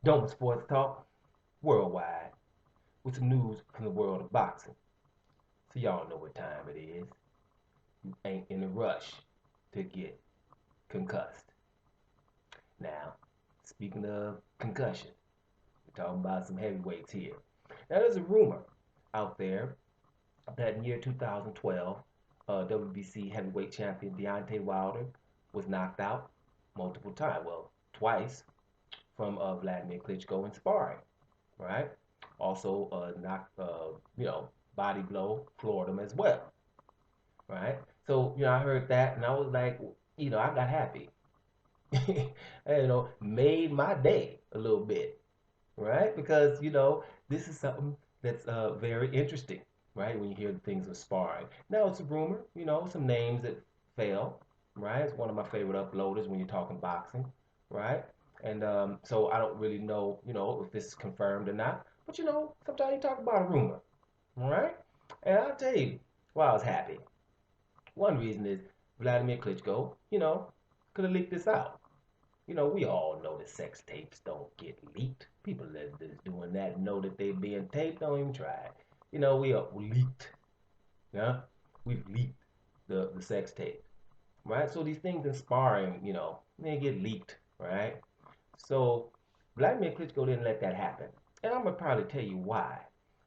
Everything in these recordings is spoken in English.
Dome Sports Talk worldwide with some news from the world of boxing. So y'all know what time it is. You ain't in a rush to get concussed. Now, speaking of concussion, we're talking about some heavyweights here. Now, there's a rumor out there that in year 2012, WBC heavyweight champion Deontay Wilder was knocked out multiple times. Well, twice from Vladimir Klitschko in sparring, right? Also, knocked, body blow, floored him as well, right? So, I heard that and I was like, I got happy. Made my day a little bit, right? Because, this is something that's very interesting, right? When you hear things of sparring. Now, it's a rumor, some names that fail, right? It's one of my favorite uploaders when you're talking boxing, right? And so I don't really know, if this is confirmed or not. But, sometimes you talk about a rumor, all right? And I'll tell you why I was happy. One reason is Vladimir Klitschko, could have leaked this out. We all know that sex tapes don't get leaked. People that's doing that know that they're being taped. Don't even try it. We are leaked. Yeah, we've leaked the sex tape, right? So these things inspiring, they get leaked, right? So Vladimir Klitschko didn't let that happen, and I'm gonna probably tell you why,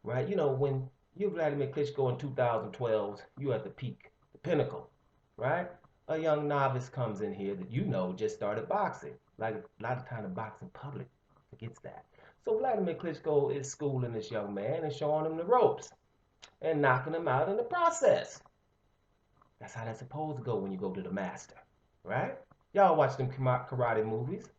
right? When you're Vladimir Klitschko in 2012, you at the peak, the pinnacle, right? A young novice comes in here that just started boxing. Like a lot of time the boxing public forgets that. So Vladimir Klitschko is schooling this young man and showing him the ropes and knocking him out in the process. That's how that's supposed to go when you go to the master, right? Y'all watch them karate movies,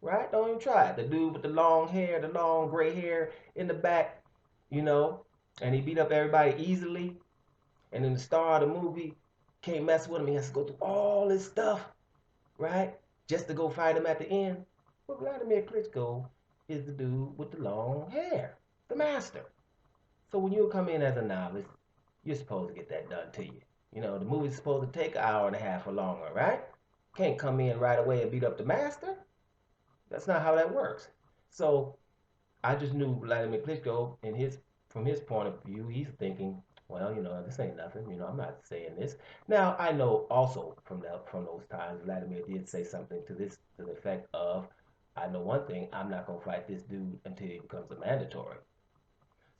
right? Don't even try it. The dude with the long hair, the long gray hair in the back, you know, and he beat up everybody easily. And then the star of the movie can't mess with him. He has to go through all this stuff, right? Just to go fight him at the end. Well, Vladimir Klitschko is the dude with the long hair, the master. So when you come in as a novice, you're supposed to get that done to you. The movie's supposed to take an hour and a half or longer, right? Can't come in right away and beat up the master. That's not how that works. So I just knew Vladimir Klitschko, from his point of view, he's thinking, well, this ain't nothing. I'm not saying this. Now I know also from those times, Vladimir did say something to the effect of, I know one thing, I'm not gonna fight this dude until he becomes a mandatory.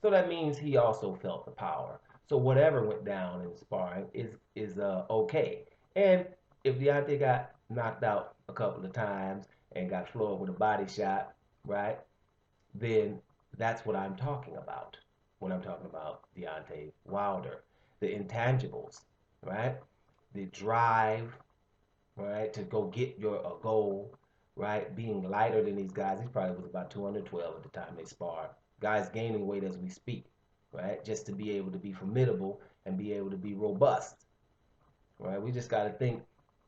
So that means he also felt the power. So whatever went down in sparring is okay. And if Deontay got knocked out a couple of times and got floored with a body shot, right? Then that's what I'm talking about when I'm talking about Deontay Wilder. The intangibles, right? The drive, right, to go get your a goal, right? Being lighter than these guys. He probably was about 212 at the time they sparred. Guys gaining weight as we speak, right? Just to be able to be formidable and be able to be robust, right? We just got to think,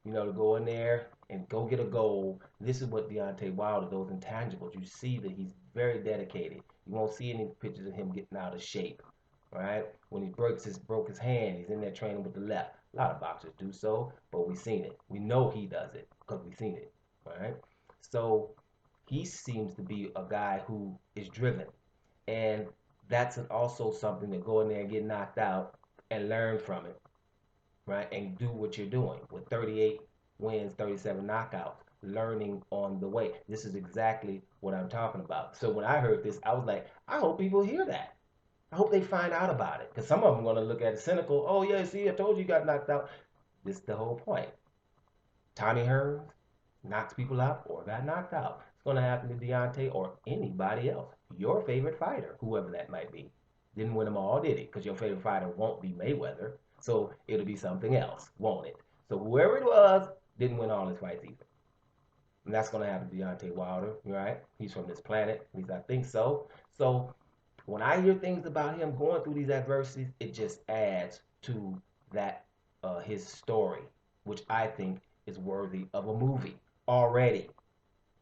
to go in there and go get a goal. This is what Deontay Wilder, those intangibles. You see that he's very dedicated. You won't see any pictures of him getting out of shape, right? When he broke his hand, he's in there training with the left. A lot of boxers do so, but we've seen it. We know he does it because we've seen it, right? So he seems to be a guy who is driven, and that's also something to go in there and get knocked out and learn from it, right? And do what you're doing with 38 wins, 37 knockouts, learning on the way. This is exactly what I'm talking about. So when I heard this, I was like, I hope people hear that. I hope they find out about it. Because some of them are going to look at it cynical. Oh, yeah, see, I told you you got knocked out. This is the whole point. Tommy Hearns knocks people out or got knocked out. It's going to happen to Deontay or anybody else. Your favorite fighter, whoever that might be. Didn't win them all, did he? Because your favorite fighter won't be Mayweather. So it'll be something else, won't it? So whoever it was didn't win all his fights either. And that's going to happen to Deontay Wilder, right? He's from this planet. At least I think so. So when I hear things about him going through these adversities, it just adds to that his story, which I think is worthy of a movie already.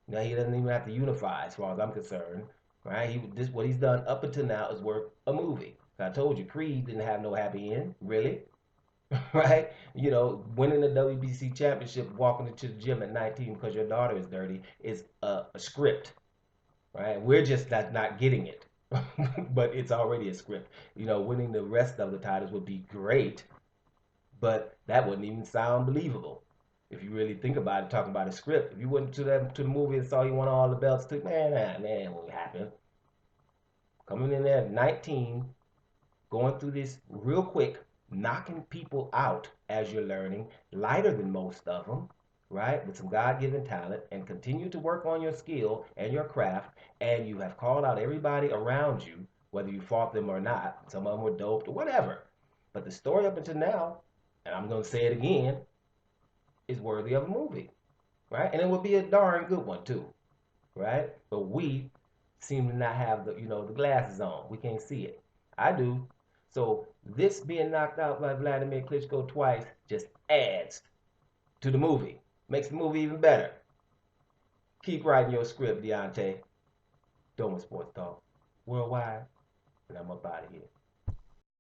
Now he doesn't even have to unify, as far as I'm concerned, right? What he's done up until now is worth a movie. I told you, Creed didn't have no happy end, really, right? Winning the WBC championship, walking into the gym at 19 because your daughter is dirty is a script. right? We're just not getting it. But it's already a script. Winning the rest of the titles would be great, but that wouldn't even sound believable. If you really think about it, talking about a script, if you went to the movie and saw he won all the belts, too, man, it won't happen. Coming in there at 19, going through this real quick, knocking people out as you're learning, lighter than most of them, right? With some God given talent, and continue to work on your skill and your craft. And you have called out everybody around you, whether you fought them or not. Some of them were doped or whatever. But the story up until now, and I'm going to say it again, is worthy of a movie, right? And it would be a darn good one, too, right? But we seem to not have the glasses on. We can't see it. I do. So this being knocked out by Vladimir Klitschko twice just adds to the movie. Makes the movie even better. Keep writing your script, Deontay. Doma Sports Talk. Worldwide. And I'm up out of here.